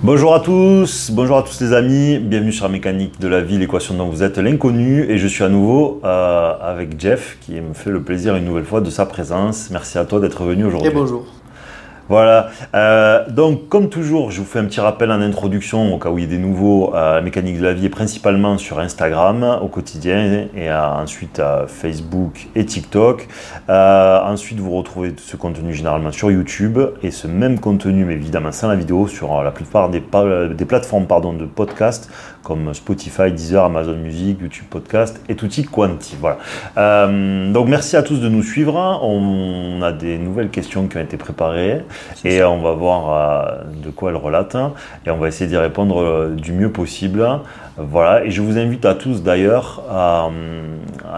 Bonjour à tous les amis, bienvenue sur la mécanique de la vie, l'équation dont vous êtes l'inconnu, et je suis à nouveau avec Jeff qui me fait le plaisir une nouvelle fois de sa présence. Merci à toi d'être venu aujourd'hui. Et bonjour. Voilà, donc comme toujours, je vous fais un petit rappel en introduction au cas où il y a des nouveaux. La mécanique de la vie est principalement sur Instagram au quotidien et ensuite Facebook et TikTok. Ensuite, vous retrouvez ce contenu généralement sur YouTube et ce même contenu, mais évidemment sans la vidéo, sur la plupart des plateformes de podcast comme Spotify, Deezer, Amazon Music, YouTube Podcast et tutti quanti. Voilà. Donc merci à tous de nous suivre. On a des nouvelles questions qui ont été préparées et on va voir de quoi elles relatent et on va essayer d'y répondre du mieux possible. Voilà, et je vous invite à tous d'ailleurs à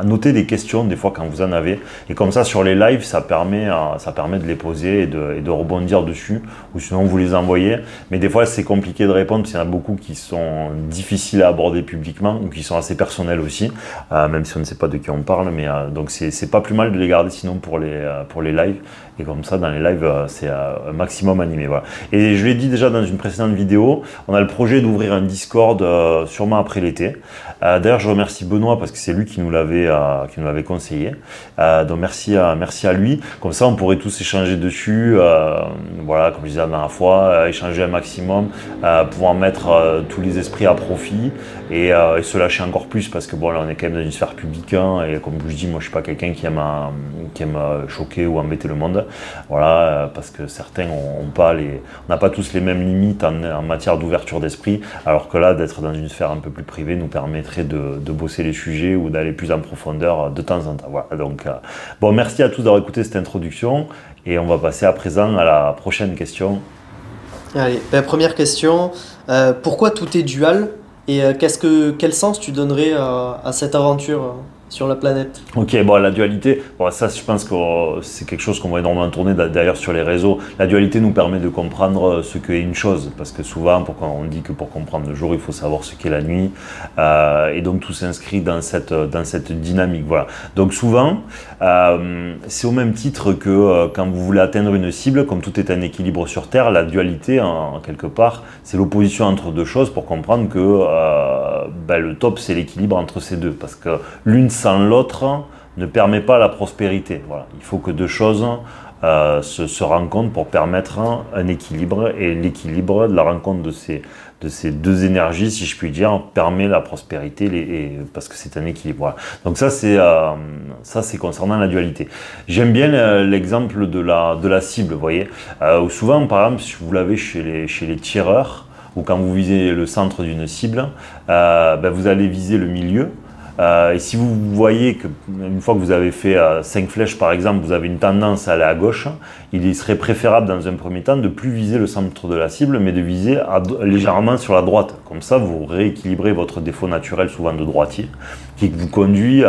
noter des questions des fois quand vous en avez, et comme ça sur les lives ça permet de les poser et de rebondir dessus, ou sinon vous les envoyez, mais des fois c'est compliqué de répondre parce qu'il y en a beaucoup qui sont difficiles à aborder publiquement ou qui sont assez personnels aussi, même si on ne sait pas de qui on parle, mais donc c'est pas plus mal de les garder sinon pour les lives, et comme ça dans les lives c'est un maximum animé. Voilà. Et je l'ai dit déjà dans une précédente vidéo, on a le projet d'ouvrir un Discord sûrement après l'été. D'ailleurs, je remercie Benoît parce que c'est lui qui nous l'avait conseillé. Donc merci à lui. Comme ça, on pourrait tous échanger dessus. Voilà, comme je disais la dernière fois, échanger un maximum, pouvoir mettre tous les esprits à profit et se lâcher encore plus parce que bon, là, on est quand même dans une sphère publique et comme je dis, moi, je suis pas quelqu'un qui aime choquer ou embêter le monde. Voilà, parce que certains on n'a pas tous les mêmes limites en matière d'ouverture d'esprit, alors que là, d'être dans une sphère un peu plus privée nous permettrait de bosser les sujets ou d'aller plus en profondeur de temps en temps. Voilà, donc bon, merci à tous d'avoir écouté cette introduction et on va passer à présent à la prochaine question. Allez, première question. Pourquoi tout est dual et quel sens tu donnerais à cette aventure sur la planète? Ok, bon, la dualité, bon, ça je pense que c'est quelque chose qu'on va énormément tourner d'ailleurs sur les réseaux. La dualité nous permet de comprendre ce qu'est une chose, parce que souvent on dit que pour comprendre le jour il faut savoir ce qu'est la nuit, et donc tout s'inscrit dans cette dynamique. Voilà. Donc souvent, c'est au même titre que quand vous voulez atteindre une cible, comme tout est un équilibre sur Terre, la dualité en quelque part c'est l'opposition entre deux choses pour comprendre que le top c'est l'équilibre entre ces deux, parce que l'une sans l'autre ne permet pas la prospérité. Voilà. Il faut que deux choses se rencontrent pour permettre un équilibre, et l'équilibre de la rencontre de ces deux énergies, si je puis dire, permet la prospérité, parce que c'est un équilibre. Voilà. Donc ça c'est concernant la dualité. J'aime bien l'exemple de la cible, vous voyez. Souvent, par exemple, si vous l'avez chez les tireurs, ou quand vous visez le centre d'une cible, vous allez viser le milieu. Et si vous voyez qu'une fois que vous avez fait 5 flèches par exemple, vous avez une tendance à aller à gauche, il serait préférable dans un premier temps de ne plus viser le centre de la cible, mais de viser légèrement sur la droite. Comme ça, vous rééquilibrez votre défaut naturel, souvent de droitier, qui vous conduit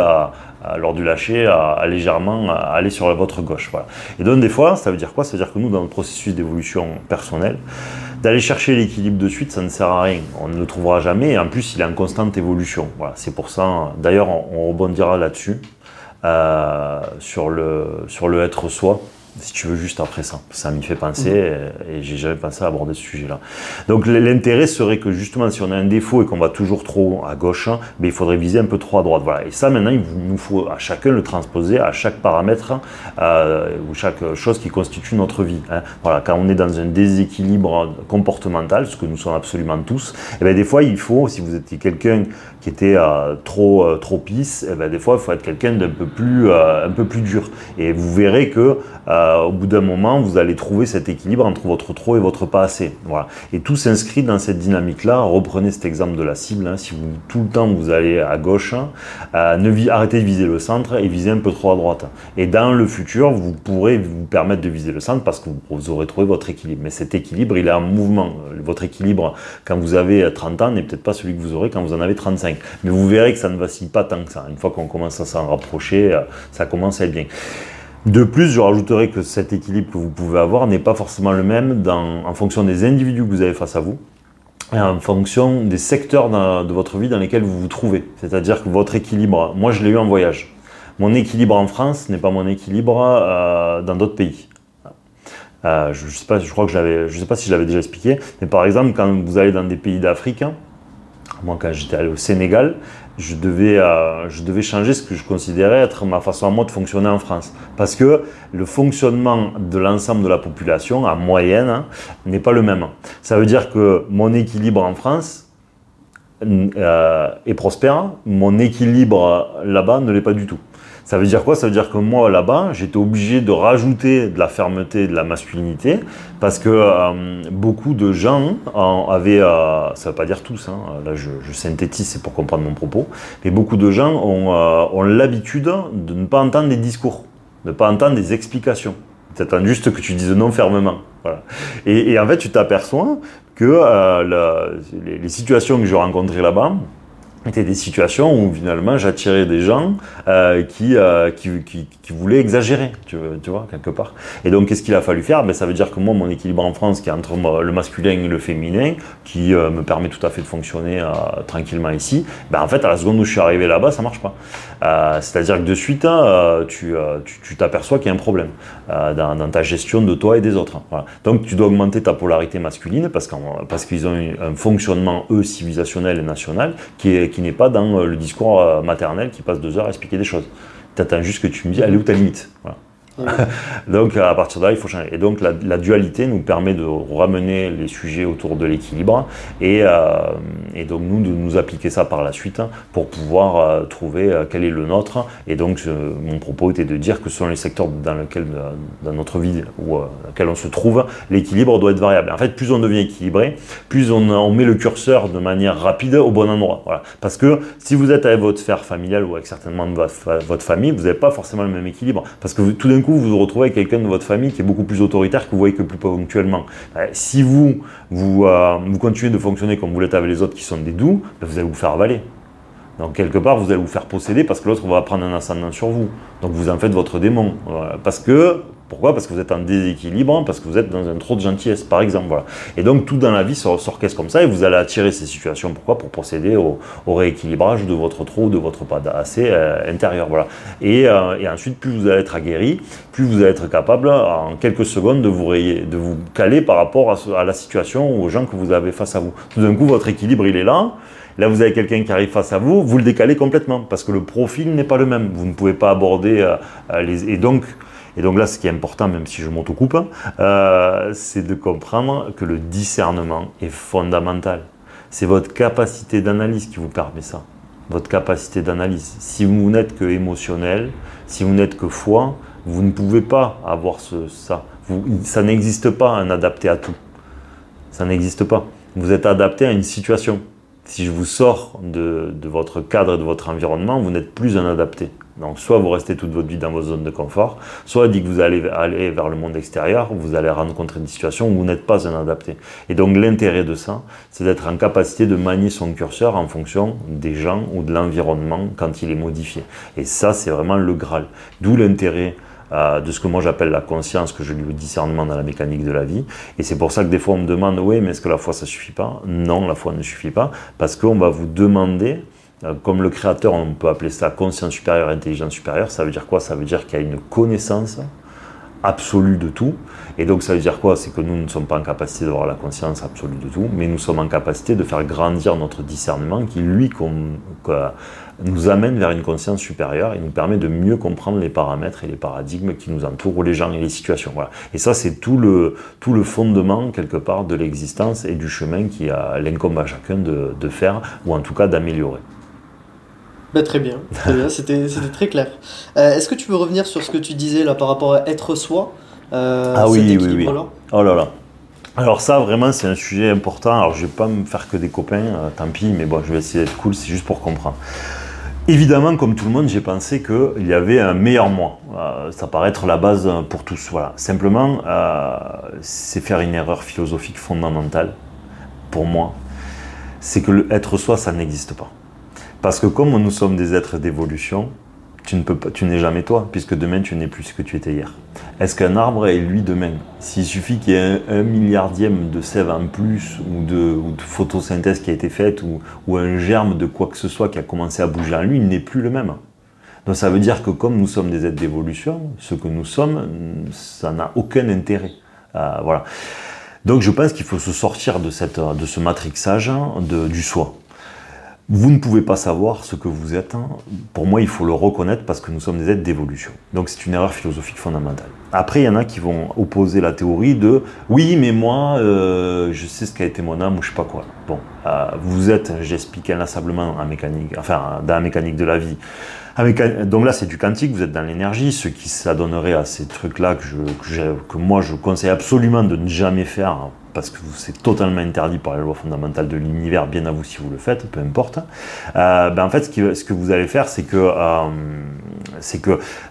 lors du lâcher, à légèrement aller sur votre gauche. Voilà. Et donc des fois, ça veut dire quoi? Ça veut dire que nous, dans notre processus d'évolution personnelle, d'aller chercher l'équilibre de suite, ça ne sert à rien. On ne le trouvera jamais, et en plus, il est en constante évolution. Voilà, c'est pour ça, d'ailleurs, on rebondira là-dessus, sur le être soi, si tu veux, juste après ça. Ça m'y fait penser et j'ai jamais pensé à aborder ce sujet-là. Donc l'intérêt serait que justement, si on a un défaut et qu'on va toujours trop à gauche, il faudrait viser un peu trop à droite. Voilà. Et ça, maintenant, il nous faut à chacun le transposer à chaque paramètre ou chaque chose qui constitue notre vie. Hein. Voilà. Quand on est dans un déséquilibre comportemental, ce que nous sommes absolument tous, des fois, il faut, si vous étiez quelqu'un qui était trop pisse, des fois, il faut être quelqu'un d'un peu plus dur. Et vous verrez que au bout d'un moment, vous allez trouver cet équilibre entre votre trop et votre pas assez. Voilà. Et tout s'inscrit dans cette dynamique-là. Reprenez cet exemple de la cible. Hein. Si tout le temps vous allez à gauche, arrêtez de viser le centre et visez un peu trop à droite. Et dans le futur, vous pourrez vous permettre de viser le centre parce que vous aurez trouvé votre équilibre. Mais cet équilibre, il est en mouvement. Votre équilibre, quand vous avez 30 ans, n'est peut-être pas celui que vous aurez quand vous en avez 35. Mais vous verrez que ça ne vacille pas tant que ça. Une fois qu'on commence à s'en rapprocher, ça commence à être bien. De plus, je rajouterai que cet équilibre que vous pouvez avoir n'est pas forcément le même en fonction des individus que vous avez face à vous et en fonction des secteurs de votre vie dans lesquels vous vous trouvez. C'est-à-dire que votre équilibre, moi je l'ai eu en voyage. Mon équilibre en France n'est pas mon équilibre dans d'autres pays. Je sais pas, je crois que je sais pas si je l'avais déjà expliqué, mais par exemple, quand vous allez dans des pays d'Afrique, hein, moi quand j'étais allé au Sénégal, je devais changer ce que je considérais être ma façon à moi de fonctionner en France. Parce que le fonctionnement de l'ensemble de la population, en moyenne, hein, n'est pas le même. Ça veut dire que mon équilibre en France est prospère, mon équilibre là-bas ne l'est pas du tout. Ça veut dire quoi? Ça veut dire que moi, là-bas, j'étais obligé de rajouter de la fermeté, de la masculinité, parce que beaucoup de gens avaient, ça ne veut pas dire tous, hein, là je synthétise, c'est pour comprendre mon propos, mais beaucoup de gens ont l'habitude de ne pas entendre des discours, de ne pas entendre des explications. Tu attends juste que tu dises non fermement. Voilà. Et en fait, tu t'aperçois que les situations que je rencontrais là-bas, étaient des situations où finalement j'attirais des gens qui voulaient exagérer, tu vois, quelque part. Et donc qu'est-ce qu'il a fallu faire? Ben, ça veut dire que moi, mon équilibre en France, qui est entre le masculin et le féminin, qui me permet tout à fait de fonctionner tranquillement ici, ben, en fait, à la seconde où je suis arrivé là-bas, ça marche pas. C'est-à-dire que de suite, tu t'aperçois qu'il y a un problème dans ta gestion de toi et des autres. Voilà. Donc tu dois augmenter ta polarité masculine parce qu'ils ont un fonctionnement, eux, civilisationnel et national qui n'est pas dans le discours maternel qui passe 2 heures à expliquer des choses. Tu attends juste que tu me dis, elle est où ta limite? Voilà. Donc à partir de là, il faut changer. Et donc la dualité nous permet de ramener les sujets autour de l'équilibre et donc nous de nous appliquer ça par la suite pour pouvoir trouver quel est le nôtre. Et donc mon propos était de dire que selon les secteurs dans notre vie ou dans lequel on se trouve, l'équilibre doit être variable. En fait, plus on devient équilibré, plus on met le curseur de manière rapide au bon endroit. Voilà. Parce que si vous êtes avec votre sphère familiale ou avec certainement votre famille, vous n'avez pas forcément le même équilibre. Parce que tout d'un coup, vous vous retrouvez avec quelqu'un de votre famille qui est beaucoup plus autoritaire que vous voyez que plus ponctuellement. Si vous continuez de fonctionner comme vous l'êtes avec les autres qui sont des doux, vous allez vous faire avaler. Donc quelque part, vous allez vous faire posséder parce que l'autre va prendre un ascendant sur vous. Donc vous en faites votre démon. Pourquoi? Parce que vous êtes en déséquilibre, parce que vous êtes dans un trop de gentillesse, par exemple. Voilà. Et donc tout dans la vie s'orchestre comme ça et vous allez attirer ces situations. Pourquoi? Pour procéder au rééquilibrage de votre trop, de votre pas assez intérieur. Voilà. Et ensuite, plus vous allez être aguerri, plus vous allez être capable en quelques secondes de vous caler par rapport à la situation ou aux gens que vous avez face à vous. Tout d'un coup, votre équilibre, il est là. Là, vous avez quelqu'un qui arrive face à vous, vous le décalez complètement parce que le profil n'est pas le même. Vous ne pouvez pas aborder Et donc là, ce qui est important, même si je m'autocoupe, c'est de comprendre que le discernement est fondamental. C'est votre capacité d'analyse qui vous permet ça. Votre capacité d'analyse. Si vous n'êtes que émotionnel, si vous n'êtes que foi, vous ne pouvez pas avoir ça. Ça n'existe pas un adapté à tout. Ça n'existe pas. Vous êtes adapté à une situation. Si je vous sors de votre cadre et de votre environnement, vous n'êtes plus un adapté. Donc soit vous restez toute votre vie dans votre zone de confort, soit dit que vous allez aller vers le monde extérieur, vous allez rencontrer des situations où vous n'êtes pas un adapté. Et donc l'intérêt de ça, c'est d'être en capacité de manier son curseur en fonction des gens ou de l'environnement quand il est modifié. Et ça, c'est vraiment le Graal. D'où l'intérêt de ce que moi j'appelle la conscience, que je lis le discernement dans la mécanique de la vie. Et c'est pour ça que des fois on me demande, oui, mais est-ce que la foi ça suffit pas? Non, la foi ne suffit pas, parce qu'on va vous demander, comme le créateur, on peut appeler ça conscience supérieure, intelligence supérieure. Ça veut dire quoi? Ça veut dire qu'il y a une connaissance absolue de tout. Et donc ça veut dire quoi? C'est que nous ne sommes pas en capacité d'avoir la conscience absolue de tout, mais nous sommes en capacité de faire grandir notre discernement qui, lui, nous amène vers une conscience supérieure et nous permet de mieux comprendre les paramètres et les paradigmes qui nous entourent, les gens et les situations. Voilà. Et ça, c'est tout le fondement, quelque part, de l'existence et du chemin qui l'incombe à chacun de faire, ou en tout cas d'améliorer. Très bien, c'était très clair. Est-ce que tu peux revenir sur ce que tu disais là par rapport à être soi, oui. Oh là là. Alors ça, vraiment, c'est un sujet important. Alors je ne vais pas me faire que des copains, tant pis, mais bon, je vais essayer d'être cool, c'est juste pour comprendre. Évidemment, comme tout le monde, j'ai pensé qu'il y avait un meilleur moi. Ça paraît être la base pour tous. Voilà. Simplement, c'est faire une erreur philosophique fondamentale, pour moi. C'est que être soi, ça n'existe pas. Parce que comme nous sommes des êtres d'évolution, tu n'es jamais toi, puisque demain tu n'es plus ce que tu étais hier. Est-ce qu'un arbre est lui demain? S'il suffit qu'il y ait un milliardième de sève en plus, ou de photosynthèse qui a été faite, ou un germe de quoi que ce soit qui a commencé à bouger en lui, il n'est plus le même. Donc ça veut dire que comme nous sommes des êtres d'évolution, ce que nous sommes, ça n'a aucun intérêt. Voilà. Donc je pense qu'il faut se sortir de ce matrixage du soi. Vous ne pouvez pas savoir ce que vous êtes. Pour moi, il faut le reconnaître parce que nous sommes des êtres d'évolution. Donc c'est une erreur philosophique fondamentale. Après, il y en a qui vont opposer la théorie de « oui, mais moi, je sais ce qu'a été mon âme » ou je sais pas quoi. Bon, vous êtes, j'explique inlassablement en mécanique, enfin dans la mécanique de la vie. Donc là, c'est du quantique, vous êtes dans l'énergie, ce qui s'adonnerait à ces trucs-là que moi, je conseille absolument de ne jamais faire, parce que c'est totalement interdit par les lois fondamentales de l'univers, bien à vous si vous le faites, peu importe. En fait, ce que vous allez faire, c'est que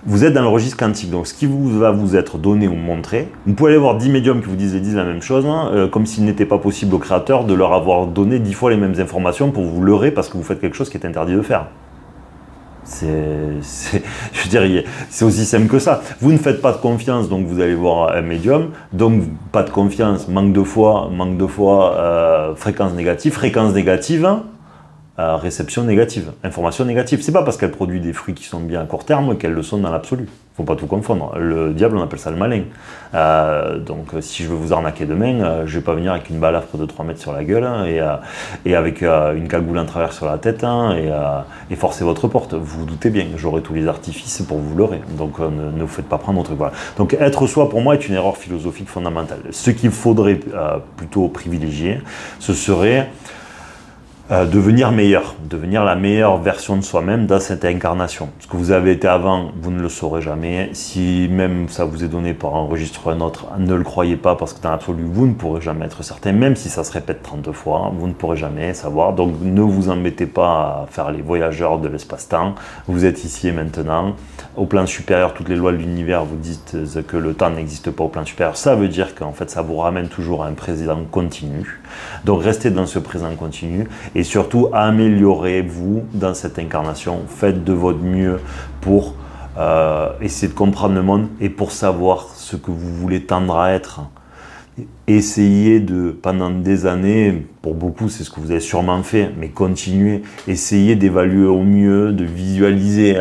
vous êtes dans le registre quantique. Donc, ce qui va vous être donné ou montré, vous pouvez aller voir 10 médiums qui vous disent la même chose, comme s'il n'était pas possible au créateur de leur avoir donné 10 fois les mêmes informations pour vous leurrer parce que vous faites quelque chose qui est interdit de faire. Je veux dire, c'est aussi simple que ça. Vous ne faites pas de confiance, donc vous allez voir un médium. Donc, pas de confiance, manque de foi, fréquence négative, réception négative, information négative. C'est pas parce qu'elle produit des fruits qui sont bien à court terme qu'elles le sont dans l'absolu. Faut pas tout confondre. Le diable, on appelle ça le malin. Donc, si je veux vous arnaquer demain, je vais pas venir avec une balafre de 3 mètres sur la gueule et avec une cagoule en travers sur la tête et forcer votre porte. Vous vous doutez bien, j'aurai tous les artifices pour vous leurrer. Donc, ne vous faites pas prendre notre truc. Voilà. Donc, être soi, pour moi, est une erreur philosophique fondamentale. Ce qu'il faudrait plutôt privilégier, ce serait devenir meilleur, devenir la meilleure version de soi-même dans cette incarnation. Ce que vous avez été avant, vous ne le saurez jamais. Si même ça vous est donné par un registre ou un autre, ne le croyez pas parce que dans l'absolu, vous ne pourrez jamais être certain. Même si ça se répète 30 fois, vous ne pourrez jamais savoir. Donc ne vous embêtez pas à faire les voyageurs de l'espace-temps. Vous êtes ici et maintenant. Au plan supérieur, toutes les lois de l'univers vous disent que le temps n'existe pas au plan supérieur. Ça veut dire qu'en fait, ça vous ramène toujours à un présent continu. Donc restez dans ce présent continu. Et surtout, améliorez-vous dans cette incarnation. Faites de votre mieux pour essayer de comprendre le monde et pour savoir ce que vous voulez tendre à être. Essayez pendant des années, pour beaucoup c'est ce que vous avez sûrement fait, mais continuez. Essayez d'évaluer au mieux, de visualiser,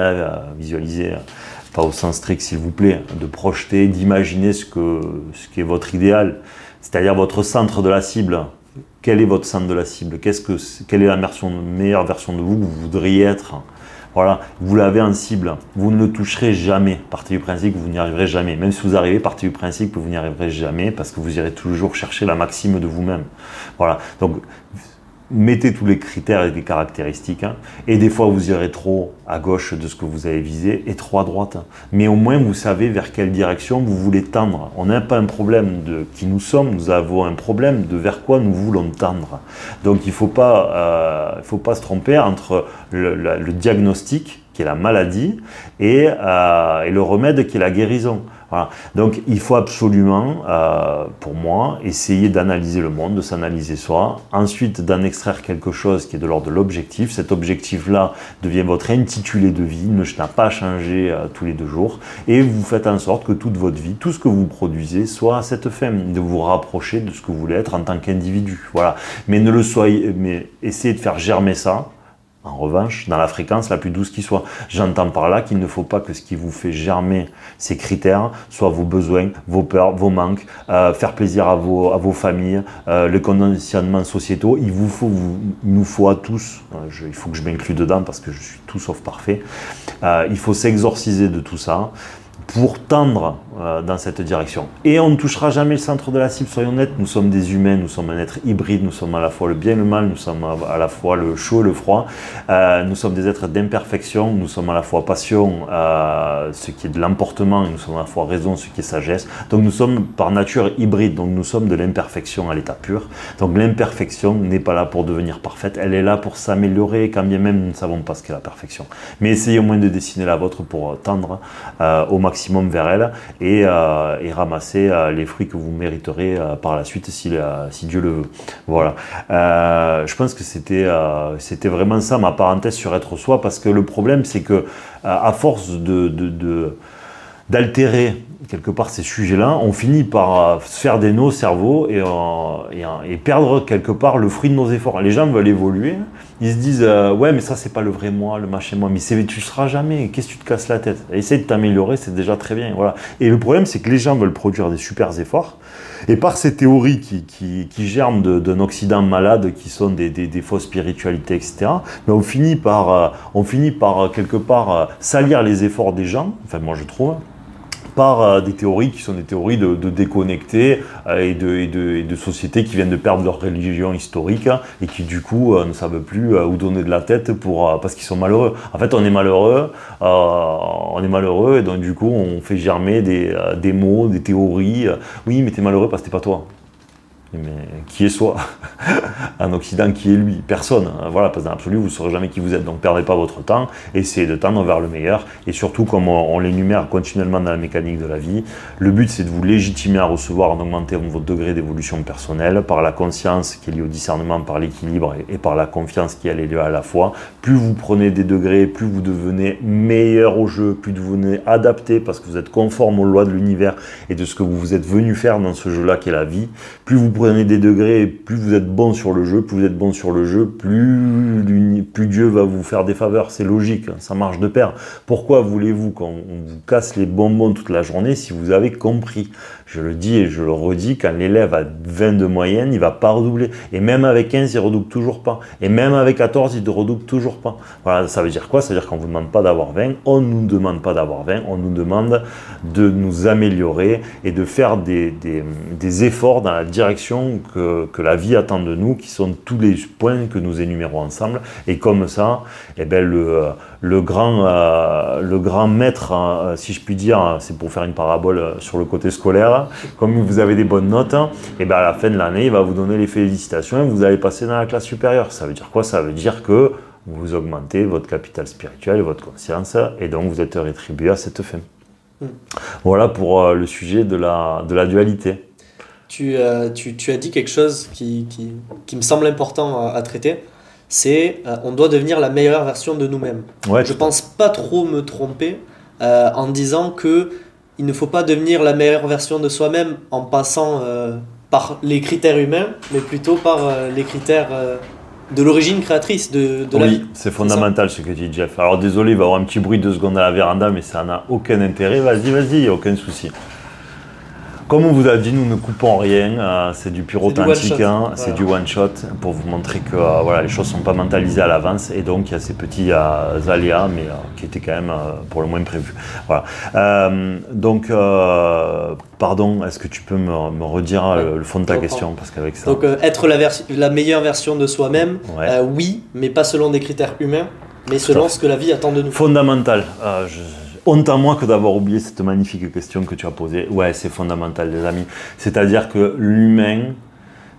pas au sens strict s'il vous plaît, de projeter, d'imaginer ce qui est votre idéal, c'est-à-dire votre centre de la cible. Quel est votre centre de la cible? Quelle est la meilleure version de vous que vous voudriez être? Voilà, vous l'avez en cible. Vous ne le toucherez jamais. Partez du principe que vous n'y arriverez jamais. Même si vous arrivez, partez du principe que vous n'y arriverez jamais parce que vous irez toujours chercher la maxime de vous-même. Voilà, donc mettez tous les critères et les caractéristiques. Et des fois, vous irez trop à gauche de ce que vous avez visé et trop à droite. Mais au moins, vous savez vers quelle direction vous voulez tendre. On n'a pas un problème de qui nous sommes, nous avons un problème de vers quoi nous voulons tendre. Donc, il ne faut pas se tromper entre le diagnostic, qui est la maladie, et le remède, qui est la guérison. Voilà. Donc, il faut absolument, pour moi, essayer d'analyser le monde, de s'analyser soi, ensuite d'en extraire quelque chose qui est de l'ordre de l'objectif. Cet objectif-là devient votre intitulé de vie, n'a pas changé tous les 2 jours, et vous faites en sorte que toute votre vie, tout ce que vous produisez, soit à cette fin, de vous rapprocher de ce que vous voulez être en tant qu'individu. Voilà. Mais essayez de faire germer ça. En revanche, dans la fréquence la plus douce qui soit. J'entends par là qu'il ne faut pas que ce qui vous fait germer ces critères soit vos besoins, vos peurs, vos manques, faire plaisir à vos familles, les conditionnements sociétaux. Il nous faut à tous, il faut que je m'inclue dedans parce que je suis tout sauf parfait, il faut s'exorciser de tout ça pour tendre dans cette direction. Et on ne touchera jamais le centre de la cible, soyons honnêtes, nous sommes des humains, nous sommes un être hybride, nous sommes à la fois le bien et le mal, nous sommes à la fois le chaud et le froid, nous sommes des êtres d'imperfection, nous sommes à la fois passion, ce qui est de l'emportement, et nous sommes à la fois raison, ce qui est sagesse. Donc nous sommes par nature hybrides, donc nous sommes de l'imperfection à l'état pur. Donc l'imperfection n'est pas là pour devenir parfaite, elle est là pour s'améliorer, quand bien même nous ne savons pas ce qu'est la perfection. Mais essayez au moins de dessiner la vôtre pour tendre au maximum vers elle et ramasser les fruits que vous mériterez par la suite si Dieu le veut. Voilà. Je pense que c'était vraiment ça ma parenthèse sur être soi, parce que le problème c'est que à force d'altérer quelque part, ces sujets-là, on finit par se faire des nœuds au cerveau et perdre quelque part le fruit de nos efforts. Les gens veulent évoluer, ils se disent ouais, mais ça, c'est pas le vrai moi, le machin moi, mais tu seras jamais, qu'est-ce que tu te casses la tête? Essaye de t'améliorer, c'est déjà très bien. Voilà. Et le problème, c'est que les gens veulent produire des super efforts, et par ces théories qui germent d'un Occident malade, qui sont des fausses spiritualités, etc., mais on finit par quelque part salir les efforts des gens, enfin moi je trouve, par des théories qui sont des théories de déconnectés et de sociétés qui viennent de perdre leur religion historique et qui du coup ne savent plus où donner de la tête parce qu'ils sont malheureux. En fait, on est malheureux et donc du coup on fait germer des mots, des théories. Oui, mais t'es malheureux parce que t'es pas toi. Mais qui est soi? En Occident, qui est lui? Personne. Voilà, parce que dans l'absolu, vous ne saurez jamais qui vous êtes. Donc, perdez pas votre temps, essayez de tendre vers le meilleur. Et surtout, comme on l'énumère continuellement dans la mécanique de la vie, le but, c'est de vous légitimer à recevoir, en augmentant votre degré d'évolution personnelle par la conscience qui est liée au discernement, par l'équilibre et par la confiance qui est liée à la foi. Plus vous prenez des degrés, plus vous devenez meilleur au jeu, plus vous devenez adapté parce que vous êtes conforme aux lois de l'univers et de ce que vous êtes venu faire dans ce jeu-là qui est la vie. Plus vous prenez des degrés, plus vous êtes bon sur le jeu, plus Dieu va vous faire des faveurs. C'est logique, ça marche de pair. Pourquoi voulez-vous qu'on vous casse les bonbons toute la journée si vous avez compris? Je le dis et je le redis, quand l'élève a 20 de moyenne, il ne va pas redoubler. Et même avec 15, il ne redouble toujours pas. Et même avec 14, il ne redouble toujours pas. Voilà, ça veut dire quoi? Ça veut dire qu'on ne vous demande pas d'avoir 20, on ne nous demande pas d'avoir 20, on nous demande de nous améliorer et de faire des efforts dans la direction que la vie attend de nous, qui sont tous les points que nous énumérons ensemble. Et comme ça, eh ben le grand maître, si je puis dire, c'est pour faire une parabole sur le côté scolaire, comme vous avez des bonnes notes, et ben à la fin de l'année, il va vous donner les félicitations et vous allez passer dans la classe supérieure. Ça veut dire quoi? Ça veut dire que vous augmentez votre capital spirituel et votre conscience, et donc vous êtes rétribué à cette fin. Voilà pour le sujet de la dualité. Tu as dit quelque chose qui me semble important à traiter, c'est on doit devenir la meilleure version de nous-mêmes. Ouais, je pense pas trop me tromper en disant que il ne faut pas devenir la meilleure version de soi-même en passant par les critères humains, mais plutôt par les critères de l'origine créatrice de la vie. Oui, c'est fondamental ce que dit Jeff. Alors désolé, il va y avoir un petit bruit de 2 secondes à la véranda, mais ça n'a aucun intérêt. Vas-y, il n'y a aucun souci. Comme on vous a dit, nous ne coupons rien, c'est du pur authentique, c'est du one-shot pour vous montrer que voilà, les choses ne sont pas mentalisées à l'avance et donc il y a ces petits aléas, mais qui étaient quand même pour le moins prévus. Voilà. Pardon, est-ce que tu peux me redire le fond de ta question parce qu'avec ça... Donc être la meilleure version de soi-même, oui, mais pas selon des critères humains, mais selon ce que la vie attend de nous. Fondamental. Honte à moi que d'avoir oublié cette magnifique question que tu as posée. Ouais, c'est fondamental, les amis. C'est-à-dire que l'humain,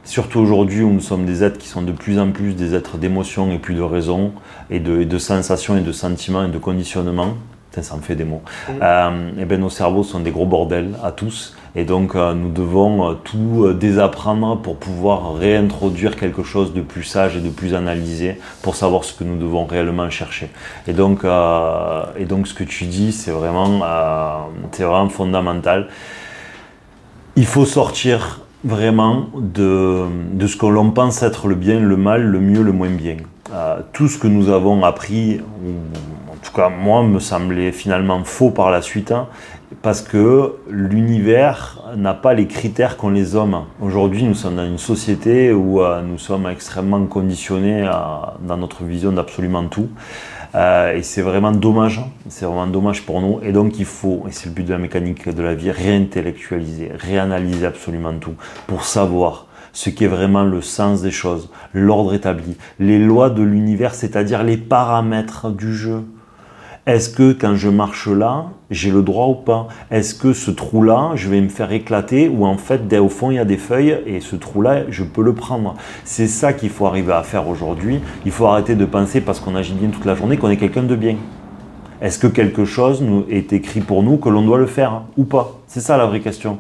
surtout aujourd'hui où nous sommes des êtres qui sont de plus en plus des êtres d'émotion et plus de raison, et de sensations et de sentiments et de conditionnement, ça me fait des mots, et ben nos cerveaux sont des gros bordels à tous. Et donc, nous devons tout désapprendre pour pouvoir réintroduire quelque chose de plus sage et de plus analysé pour savoir ce que nous devons réellement chercher. Et donc ce que tu dis, c'est vraiment fondamental. Il faut sortir vraiment de ce que l'on pense être le bien, le mal, le mieux, le moins bien. Tout ce que nous avons appris, en tout cas moi, me semblait finalement faux par la suite, parce que l'univers n'a pas les critères qu'ont les hommes. Aujourd'hui, nous sommes dans une société où nous sommes extrêmement conditionnés dans notre vision d'absolument tout. Et c'est vraiment dommage pour nous. Et donc il faut, et c'est le but de la mécanique de la vie, réintellectualiser, réanalyser absolument tout pour savoir ce qui est vraiment le sens des choses, l'ordre établi, les lois de l'univers, c'est-à-dire les paramètres du jeu. Est-ce que quand je marche là, j'ai le droit ou pas? Est-ce que ce trou-là, je vais me faire éclater ou en fait, au fond, il y a des feuilles et ce trou-là, je peux le prendre? C'est ça qu'il faut arriver à faire aujourd'hui. Il faut arrêter de penser, parce qu'on agit bien toute la journée, qu'on est quelqu'un de bien. Est-ce que quelque chose est écrit pour nous que l'on doit le faire ou pas? C'est ça la vraie question.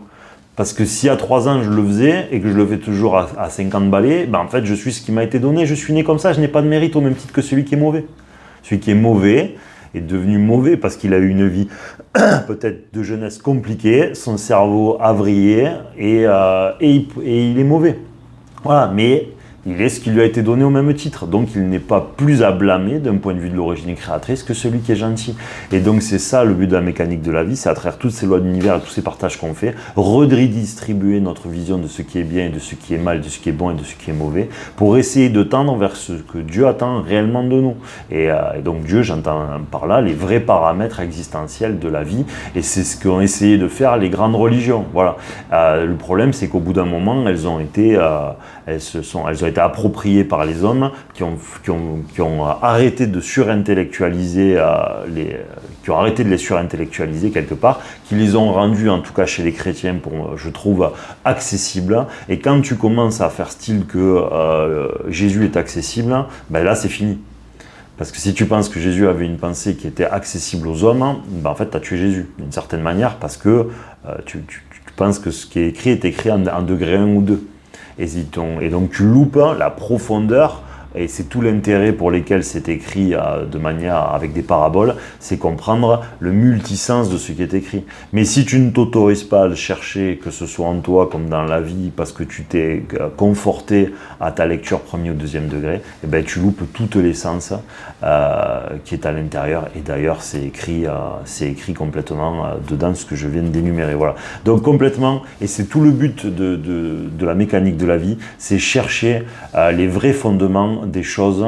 Parce que si à 3 ans je le faisais et que je le fais toujours à 50 balais, ben en fait je suis ce qui m'a été donné, je suis né comme ça, je n'ai pas de mérite au même titre que celui qui est mauvais. Celui qui est mauvais, est devenu mauvais parce qu'il a eu une vie peut-être de jeunesse compliquée, son cerveau a vrillé et il est mauvais. Voilà, mais il est ce qui lui a été donné au même titre. Donc il n'est pas plus à blâmer d'un point de vue de l'origine créatrice que celui qui est gentil. Et donc c'est ça le but de la mécanique de la vie, c'est à travers toutes ces lois de l'univers et tous ces partages qu'on fait, redistribuer notre vision de ce qui est bien et de ce qui est mal, de ce qui est bon et de ce qui est mauvais, pour essayer de tendre vers ce que Dieu attend réellement de nous. Et donc Dieu, j'entends par là les vrais paramètres existentiels de la vie, et c'est ce qu'ont essayé de faire les grandes religions. Voilà. Le problème, c'est qu'au bout d'un moment, elles ont été appropriées par les hommes qui ont arrêté de surintellectualiser qui ont arrêté de les surintellectualiser quelque part, qui les ont rendus, en tout cas chez les chrétiens, je trouve, accessibles. Et quand tu commences à faire style que Jésus est accessible, ben là c'est fini. Parce que si tu penses que Jésus avait une pensée qui était accessible aux hommes, ben en fait tu as tué Jésus d'une certaine manière, parce que tu penses que ce qui est écrit en degré 1 ou 2. Et donc tu loupes la profondeur, et c'est tout l'intérêt pour lesquels c'est écrit de manière avec des paraboles, c'est comprendre le multisens de ce qui est écrit. Mais si tu ne t'autorises pas à le chercher, que ce soit en toi comme dans la vie, parce que tu t'es conforté à ta lecture premier ou deuxième degré, et ben tu loupes toute l'essence qui est à l'intérieur. Et d'ailleurs c'est écrit complètement dedans ce que je viens d'énumérer. Voilà. Donc complètement, et c'est tout le but de la mécanique de la vie, c'est chercher les vrais fondements des choses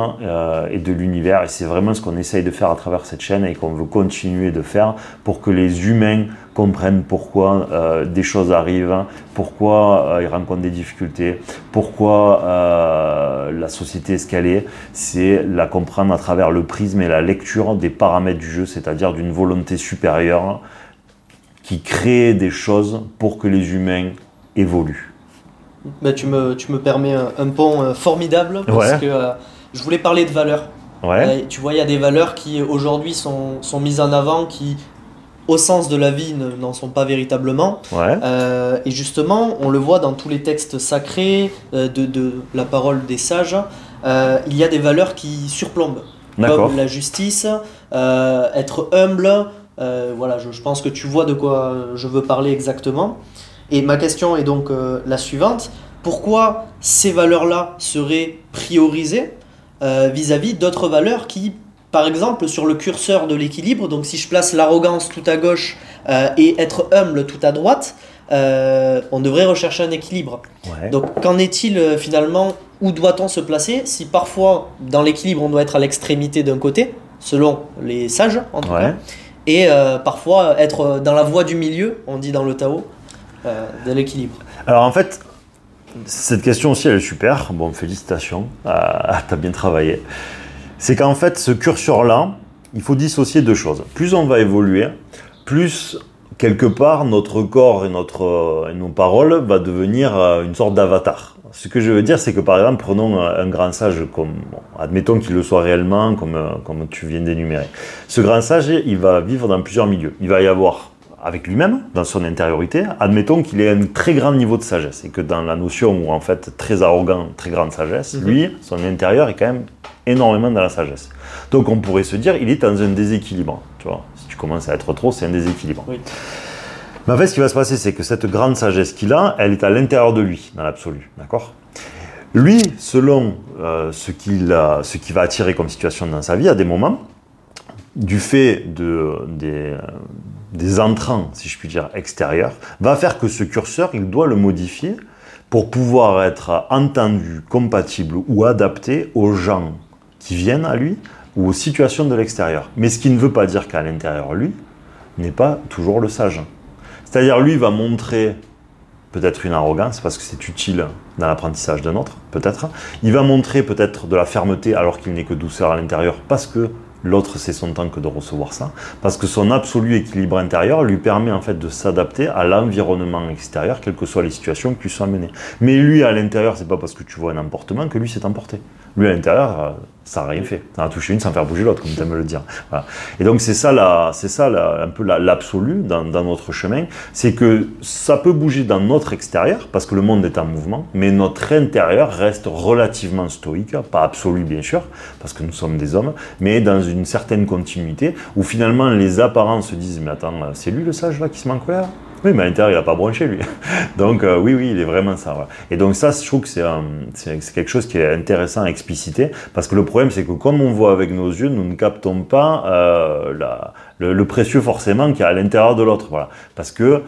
et de l'univers, et c'est vraiment ce qu'on essaye de faire à travers cette chaîne et qu'on veut continuer de faire pour que les humains comprennent pourquoi des choses arrivent, pourquoi ils rencontrent des difficultés, pourquoi la société est ce qu'elle est. C'est la comprendre à travers le prisme et la lecture des paramètres du jeu, c'est-à-dire d'une volonté supérieure qui crée des choses pour que les humains évoluent. Ben, tu me permets un pont formidable, parce que je voulais parler de valeurs. Tu vois, il y a des valeurs qui aujourd'hui sont mises en avant, qui au sens de la vie n'en sont pas véritablement. Et justement, on le voit dans tous les textes sacrés de la parole des sages, il y a des valeurs qui surplombent, comme la justice, être humble. Voilà, je pense que tu vois de quoi je veux parler exactement. Et ma question est donc la suivante. Pourquoi ces valeurs-là seraient priorisées vis-à-vis d'autres valeurs qui, par exemple, sur le curseur de l'équilibre, donc si je place l'arrogance tout à gauche et être humble tout à droite, on devrait rechercher un équilibre. Donc qu'en est-il finalement? Où doit-on se placer? Si parfois, dans l'équilibre, on doit être à l'extrémité d'un côté, selon les sages en tout cas, et parfois être dans la voie du milieu, on dit dans le Tao, de l'équilibre. Alors en fait, cette question aussi elle est super, bon félicitations, t'as bien travaillé. C'est qu'en fait ce curseur-là, il faut dissocier deux choses. Plus on va évoluer, plus quelque part notre corps et nos paroles va devenir une sorte d'avatar. Ce que je veux dire, c'est que par exemple, prenons un grand sage comme, admettons qu'il le soit réellement, comme tu viens d'énumérer. Ce grand sage, il va vivre dans plusieurs milieux. Il va y avoir avec lui-même, dans son intériorité, admettons qu'il ait un très grand niveau de sagesse, et que dans la notion où en fait très arrogant, très grande sagesse, lui, son intérieur est quand même énormément dans la sagesse. Donc on pourrait se dire, il est dans un déséquilibre, tu vois. Si tu commences à être trop, c'est un déséquilibre. Mais en fait, ce qui va se passer, c'est que cette grande sagesse qu'il a, elle est à l'intérieur de lui, dans l'absolu, d'accord? Lui, selon ce qui va attirer comme situation dans sa vie, à des moments, du fait des entrants, si je puis dire, extérieurs, va faire que ce curseur, il doit le modifier pour pouvoir être entendu, compatible ou adapté aux gens qui viennent à lui ou aux situations de l'extérieur. Mais ce qui ne veut pas dire qu'à l'intérieur, lui, n'est pas toujours le sage. C'est-à-dire, lui va montrer peut-être une arrogance, parce que c'est utile dans l'apprentissage d'un autre, peut-être. Il va montrer peut-être de la fermeté alors qu'il n'est que douceur à l'intérieur, parce que l'autre, c'est son temps que de recevoir ça, parce que son absolu équilibre intérieur lui permet en fait de s'adapter à l'environnement extérieur, quelles que soient les situations qui lui sont amenées. Mais lui, à l'intérieur, c'est pas parce que tu vois un emportement que lui s'est emporté. Lui, à l'intérieur, ça n'a rien fait. Ça a touché une sans faire bouger l'autre, comme tu aimes le dire. Voilà. Et donc, c'est ça un peu l'absolu dans notre chemin. C'est que ça peut bouger dans notre extérieur, parce que le monde est en mouvement, mais notre intérieur reste relativement stoïque, pas absolu bien sûr, parce que nous sommes des hommes, mais dans une certaine continuité, où finalement les apparences se disent « mais attends, c'est lui le sage là qui se met en colère ?» Oui, mais à l'intérieur, il n'a pas bronché, lui. Donc, oui, il est vraiment ça. Voilà. Et donc ça, je trouve que c'est quelque chose qui est intéressant à expliciter, parce que le problème, c'est que comme on voit avec nos yeux, nous ne captons pas le précieux forcément qu'il y a à l'intérieur de l'autre. Voilà. Parce que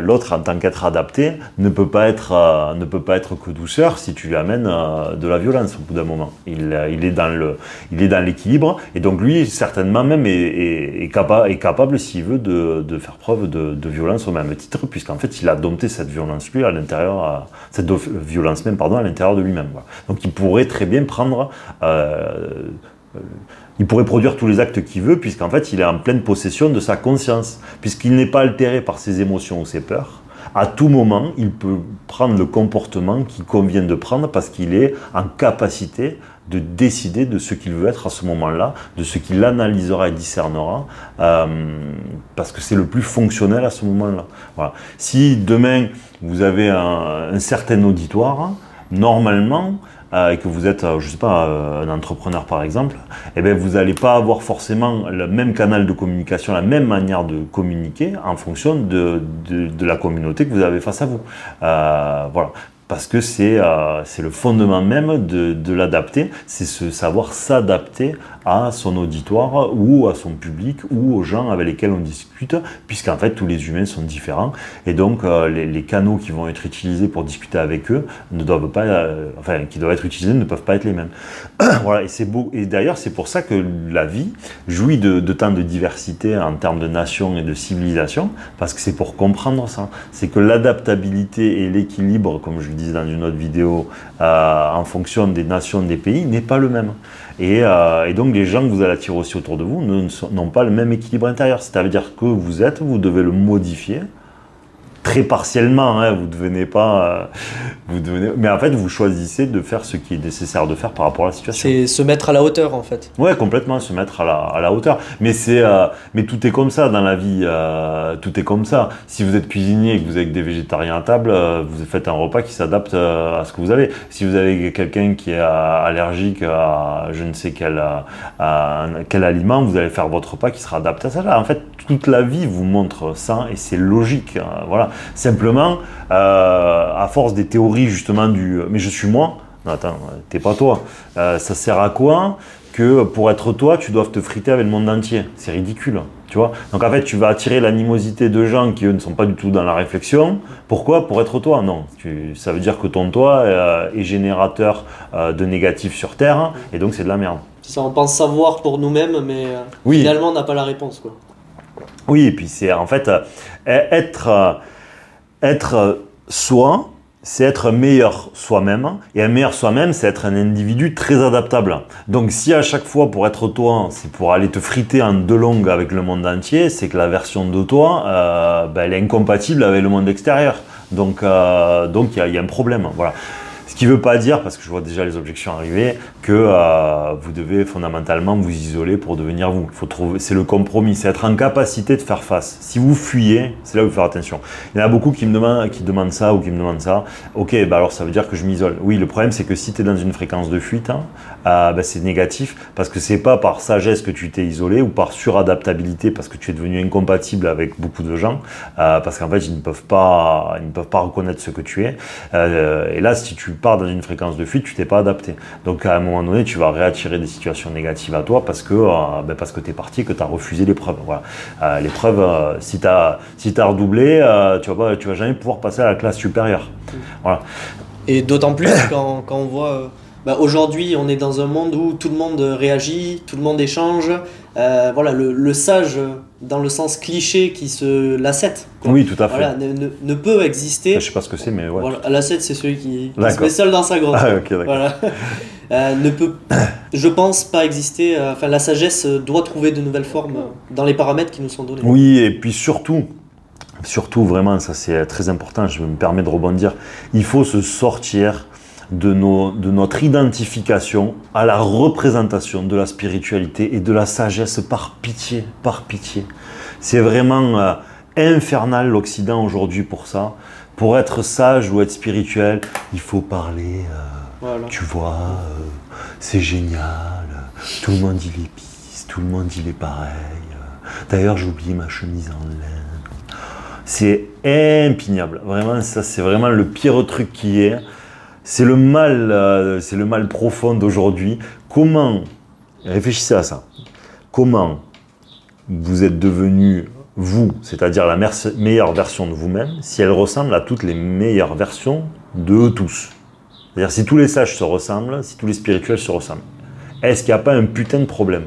l'autre, en tant qu'être adapté, ne peut pas être que douceur si tu lui amènes de la violence au bout d'un moment. Il est dans l'équilibre, et donc lui, certainement même, est capable, s'il veut, de faire preuve de violence au même titre, puisqu'en fait, il a dompté cette violence, lui, à l'intérieur, cette violence même, pardon, à l'intérieur de lui-même. Voilà. Donc, il pourrait très bien prendre... il pourrait produire tous les actes qu'il veut, puisqu'en fait, il est en pleine possession de sa conscience, puisqu'il n'est pas altéré par ses émotions ou ses peurs. À tout moment, il peut prendre le comportement qu'il convient de prendre, parce qu'il est en capacité de décider de ce qu'il veut être à ce moment-là, de ce qu'il analysera et discernera, parce que c'est le plus fonctionnel à ce moment-là. Voilà. Si demain, vous avez un certain auditoire, normalement, et que vous êtes, je sais pas, un entrepreneur par exemple, eh bien vous n'allez pas avoir forcément le même canal de communication, la même manière de communiquer en fonction de la communauté que vous avez face à vous. Voilà. Parce que c'est le fondement même de l'adapter, c'est savoir s'adapter à son auditoire ou à son public ou aux gens avec lesquels on discute, puisqu'en fait tous les humains sont différents, et donc les canaux qui vont être utilisés pour discuter avec eux ne doivent pas, qui doivent être utilisés ne peuvent pas être les mêmes. Voilà, et c'est beau, et d'ailleurs c'est pour ça que la vie jouit de tant de diversité en termes de nations et de civilisation, parce que c'est pour comprendre ça, c'est que l'adaptabilité et l'équilibre, comme je le disais dans une autre vidéo, en fonction des nations, des pays, n'est pas le même. Et donc les gens que vous allez attirer aussi autour de vous n'ont pas le même équilibre intérieur. C'est-à-dire que vous devez le modifier très partiellement, hein, vous devenez pas, mais en fait vous choisissez de faire ce qui est nécessaire de faire par rapport à la situation. C'est se mettre à la hauteur en fait. Ouais, complètement, se mettre à la hauteur. Mais mais tout est comme ça dans la vie, tout est comme ça. Si vous êtes cuisinier et que vous avez des végétariens à table, vous faites un repas qui s'adapte à ce que vous avez. Si vous avez quelqu'un qui est allergique à je ne sais quel aliment, vous allez faire votre repas qui sera adapté à ça. En fait, toute la vie vous montre ça et c'est logique. Voilà. Simplement, à force des théories justement mais je suis moi, non, attends, t'es pas toi, ça sert à quoi que pour être toi, tu dois te friter avec le monde entier? C'est ridicule, tu vois. Donc en fait, tu vas attirer l'animosité de gens qui eux ne sont pas du tout dans la réflexion. Pourquoi? Pour être toi? Non. Ça veut dire que ton toi est générateur de négatif sur Terre, et donc c'est de la merde. Ça, on pense savoir pour nous-mêmes, mais oui. Finalement, on n'a pas la réponse, quoi. Oui, et puis c'est en fait être soi, c'est être meilleur soi-même, et un meilleur soi-même, c'est être un individu très adaptable. Donc si à chaque fois pour être toi, c'est pour aller te friter en deux longues avec le monde entier, c'est que la version de toi, elle est incompatible avec le monde extérieur. Donc il y a un problème. Voilà. Ce qui ne veut pas dire, parce que je vois déjà les objections arriver, que vous devez fondamentalement vous isoler pour devenir vous. C'est le compromis, c'est être en capacité de faire face. Si vous fuyez, c'est là où il faut faire attention. Il y en a beaucoup qui demandent ça ou qui me demandent ça. Ok, alors ça veut dire que je m'isole. Oui, le problème c'est que si tu es dans une fréquence de fuite, c'est négatif, parce que c'est pas par sagesse que tu t'es isolé ou par suradaptabilité parce que tu es devenu incompatible avec beaucoup de gens, parce qu'en fait ils ne peuvent pas reconnaître ce que tu es. Et là, si tu pars dans une fréquence de fuite, tu t'es pas adapté. Donc à un moment donné, tu vas réattirer des situations négatives à toi parce que tu es parti et que tu as refusé l'épreuve. Voilà. L'épreuve, si tu as redoublé, tu vas jamais pouvoir passer à la classe supérieure. Voilà. Et d'autant plus quand on voit... aujourd'hui, on est dans un monde où tout le monde réagit, tout le monde échange. Voilà, le sage, dans le sens cliché, qui se l'ascète. Oui, tout à fait. Voilà, ne peut exister. Je ne sais pas ce que c'est, mais ouais. Voilà, l'ascète, c'est celui qui se met seul dans sa grotte. Ah, ok, d'accord. Voilà. Ne peut, je pense, pas exister. La sagesse doit trouver de nouvelles formes dans les paramètres qui nous sont donnés. Oui, et puis surtout, vraiment, ça c'est très important, je me permets de rebondir, il faut se sortir de notre identification à la représentation de la spiritualité et de la sagesse par pitié. C'est vraiment infernal l'Occident aujourd'hui pour ça. Pour être sage ou être spirituel, il faut parler, voilà. Tu vois, c'est génial, tout le monde il est tout le monde il est pareil. D'ailleurs, j'ai oublié ma chemise en laine. C'est impiniable. Vraiment, ça, c'est vraiment le pire truc qui est. C'est le mal profond d'aujourd'hui. Comment, réfléchissez à ça, comment vous êtes devenu vous, c'est-à-dire la meilleure version de vous-même, si elle ressemble à toutes les meilleures versions de eux tous. C'est-à-dire si tous les sages se ressemblent, si tous les spirituels se ressemblent. Est-ce qu'il n'y a pas un putain de problème?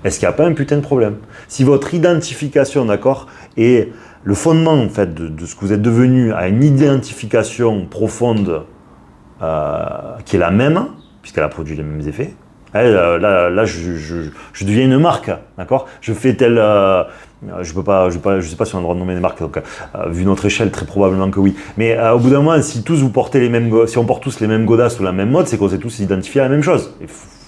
Est-ce qu'il n'y a pas un putain de problème? Si votre identification, d'accord, et le fondement en fait de ce que vous êtes devenu à une identification profonde qui est la même, puisqu'elle a produit les mêmes effets, là je deviens une marque, d'accord? Je fais tel... je sais pas si on a le droit de nommer des marques, donc vu notre échelle, très probablement que oui. Mais au bout d'un moment, si on porte tous les mêmes godasses ou la même mode, c'est qu'on s'est tous identifiés à la même chose.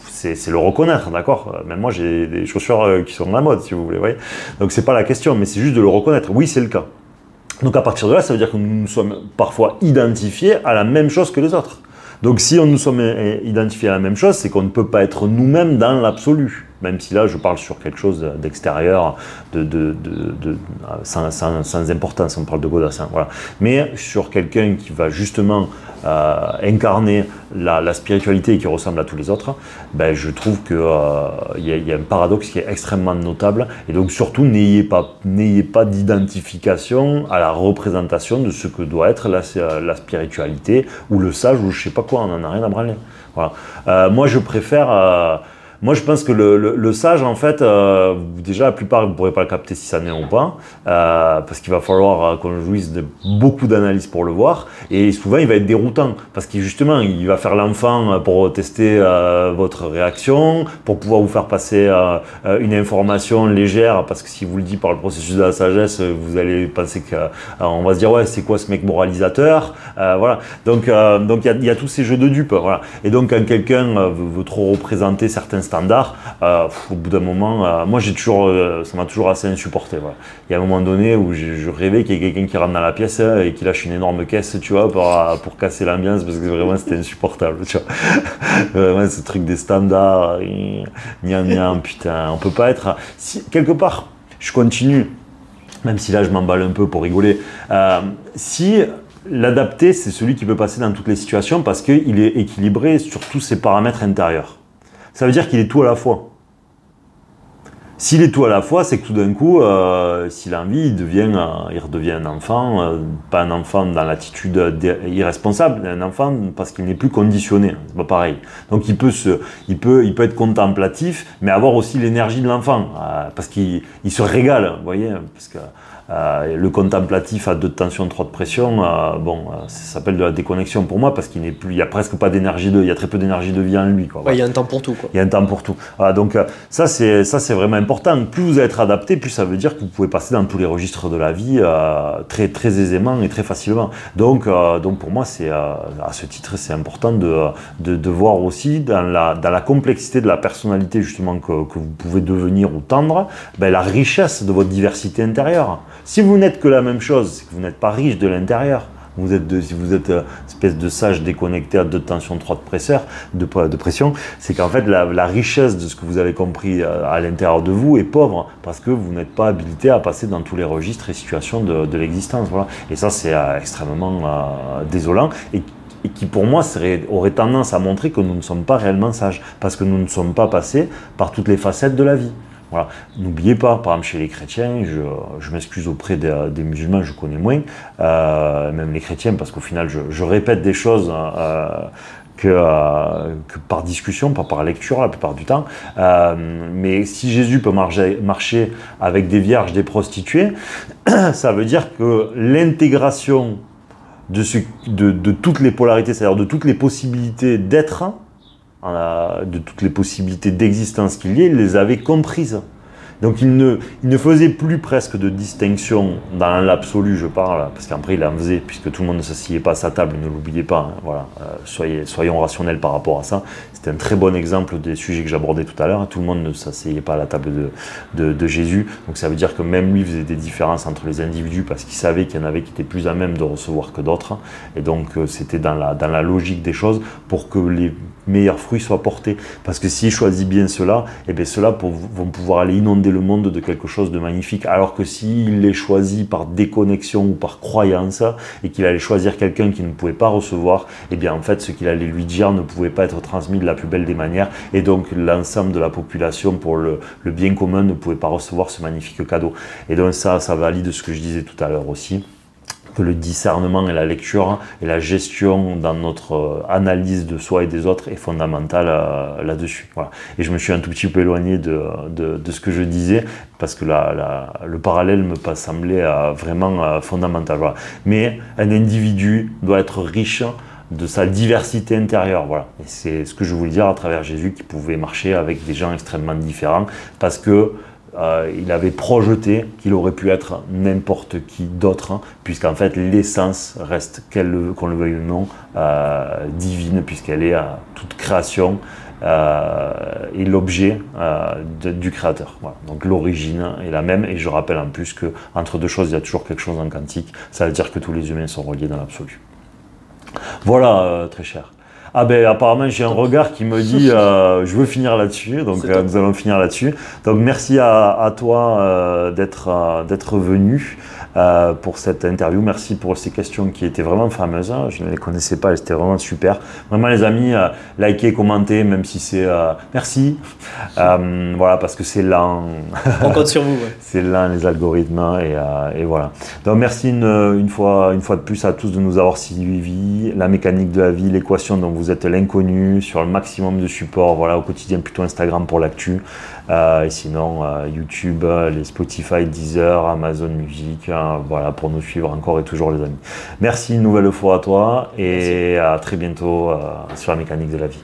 C'est le reconnaître, d'accord? Même moi, j'ai des chaussures qui sont de la mode, si vous voulez, voyez. Donc c'est pas la question, mais c'est juste de le reconnaître. Oui, c'est le cas. Donc à partir de là, ça veut dire que nous nous sommes parfois identifiés à la même chose que les autres. Donc si on nous sommes identifiés à la même chose, c'est qu'on ne peut pas être nous-mêmes dans l'absolu. Même si là, je parle sur quelque chose d'extérieur, sans importance, on parle de Godas. Hein, voilà. Mais sur quelqu'un qui va justement incarner la spiritualité et qui ressemble à tous les autres, ben, je trouve qu'il y a un paradoxe qui est extrêmement notable. Et donc surtout, n'ayez pas d'identification à la représentation de ce que doit être la spiritualité ou le sage ou je sais pas quoi, on n'en a rien à branler. Voilà. Moi, je préfère... Moi, je pense que le sage, en fait, déjà, la plupart, vous ne pourrez pas le capter si ça n'est ou pas, parce qu'il va falloir qu'on jouisse de beaucoup d'analyses pour le voir, et souvent, il va être déroutant, parce que justement, il va faire l'enfant pour tester votre réaction, pour pouvoir vous faire passer une information légère, parce que si vous le dites par le processus de la sagesse, vous allez penser qu'on va se dire, ouais, c'est quoi ce mec moralisateur, voilà. Donc, il y a tous ces jeux de dupes, voilà. Et donc, quand quelqu'un veut trop représenter certains standard, au bout d'un moment, moi ça m'a toujours assez insupporté. Voilà. Il y a un moment donné où je rêvais qu'il y ait quelqu'un qui rentre dans la pièce et qui lâche une énorme caisse, tu vois, pour casser l'ambiance, parce que vraiment c'était insupportable, tu vois. Vraiment ce truc des standards, putain, on peut pas être... Si, quelque part, je continue, même si là je m'emballe un peu pour rigoler, si... L'adapté, c'est celui qui peut passer dans toutes les situations parce qu'il est équilibré sur tous ses paramètres intérieurs. Ça veut dire qu'il est tout à la fois. S'il est tout à la fois, c'est que tout d'un coup, s'il a envie, il redevient un enfant, pas un enfant dans l'attitude irresponsable, un enfant parce qu'il n'est plus conditionné, c'est pas pareil. Donc il peut être contemplatif, mais avoir aussi l'énergie de l'enfant, parce qu'il se régale, vous voyez, parce que le contemplatif à 2 de tension, 3 de pression, ça s'appelle de la déconnexion pour moi parce qu'il y a presque pas d'énergie il y a très peu d'énergie de vie en lui, quoi. Ouais, il y a un temps pour tout, quoi. Il y a un temps pour tout. Voilà, donc ça c'est vraiment important. Plus vous êtes adapté, plus ça veut dire que vous pouvez passer dans tous les registres de la vie très très aisément et très facilement. Donc pour moi c'est à ce titre c'est important de voir aussi dans la complexité de la personnalité justement que vous pouvez devenir ou tendre, la richesse de votre diversité intérieure. Si vous n'êtes que la même chose, c'est que vous n'êtes pas riche de l'intérieur. Si vous êtes espèce de sage déconnecté à 2 de tension, 3 de pression, c'est qu'en fait la richesse de ce que vous avez compris à l'intérieur de vous est pauvre parce que vous n'êtes pas habilité à passer dans tous les registres et situations de l'existence. Voilà. Et ça c'est extrêmement désolant et qui pour moi aurait tendance à montrer que nous ne sommes pas réellement sages parce que nous ne sommes pas passés par toutes les facettes de la vie. Voilà. N'oubliez pas, par exemple chez les chrétiens, je m'excuse auprès des musulmans, je connais moins, même les chrétiens, parce qu'au final je répète des choses que par discussion, pas par lecture la plupart du temps. Mais si Jésus peut marcher avec des vierges, des prostituées, ça veut dire que l'intégration de toutes les polarités, c'est-à-dire de toutes les possibilités d'être, de toutes les possibilités d'existence qu'il y ait, il les avait comprises. Donc il ne faisait plus presque de distinction dans l'absolu, je parle, parce qu'après il en faisait, puisque tout le monde ne s'asseyait pas à sa table, ne l'oubliez pas, hein, voilà, soyons rationnels par rapport à ça. C'était un très bon exemple des sujets que j'abordais tout à l'heure, hein. Tout le monde ne s'asseyait pas à la table de Jésus, donc ça veut dire que même lui faisait des différences entre les individus, parce qu'il savait qu'il y en avait qui étaient plus à même de recevoir que d'autres, et donc c'était dans la logique des choses pour que les meilleurs fruits soient portés. Parce que s'il choisit bien cela, et bien ceux-là vont pouvoir aller inonder le monde de quelque chose de magnifique. Alors que s'il les choisit par déconnexion ou par croyance, et qu'il allait choisir quelqu'un qui ne pouvait pas recevoir, et bien en fait ce qu'il allait lui dire ne pouvait pas être transmis de la plus belle des manières, et donc l'ensemble de la population pour le bien commun ne pouvait pas recevoir ce magnifique cadeau. Et donc ça valide ce que je disais tout à l'heure aussi, que le discernement et la lecture et la gestion dans notre analyse de soi et des autres est fondamentale là-dessus. Voilà. Et je me suis un tout petit peu éloigné de ce que je disais, parce que le parallèle me semblait vraiment fondamental. Voilà. Mais un individu doit être riche de sa diversité intérieure. Voilà. Et c'est ce que je voulais dire à travers Jésus, qui pouvait marcher avec des gens extrêmement différents, parce que il avait projeté qu'il aurait pu être n'importe qui d'autre, hein, puisqu'en fait l'essence reste, qu'on le veuille ou non, divine, puisqu'elle est toute création et l'objet du créateur. Voilà. Donc l'origine est la même, et je rappelle en plus qu'entre deux choses, il y a toujours quelque chose en quantique. Ça veut dire que tous les humains sont reliés dans l'absolu. Voilà, très cher. Ah ben apparemment j'ai un regard qui me dit je veux finir là-dessus, donc nous allons finir là-dessus. Donc merci à toi d'être venu pour cette interview. Merci pour ces questions qui étaient vraiment fameuses. Je ne les connaissais pas, c'était vraiment super. Vraiment les amis, likez, commentez, même si c'est merci. Voilà, parce que c'est lent. On compte sur vous. Ouais. C'est lent les algorithmes, et voilà. Donc merci une fois de plus à tous de nous avoir suivis. La mécanique de la vie, l'équation dont vous êtes l'inconnu, sur le maximum de supports, voilà, au quotidien plutôt Instagram pour l'actu, et sinon YouTube, les Spotify, Deezer, Amazon Music, voilà, pour nous suivre encore et toujours les amis. Merci une nouvelle fois à toi, et merci. À très bientôt sur la mécanique de la vie.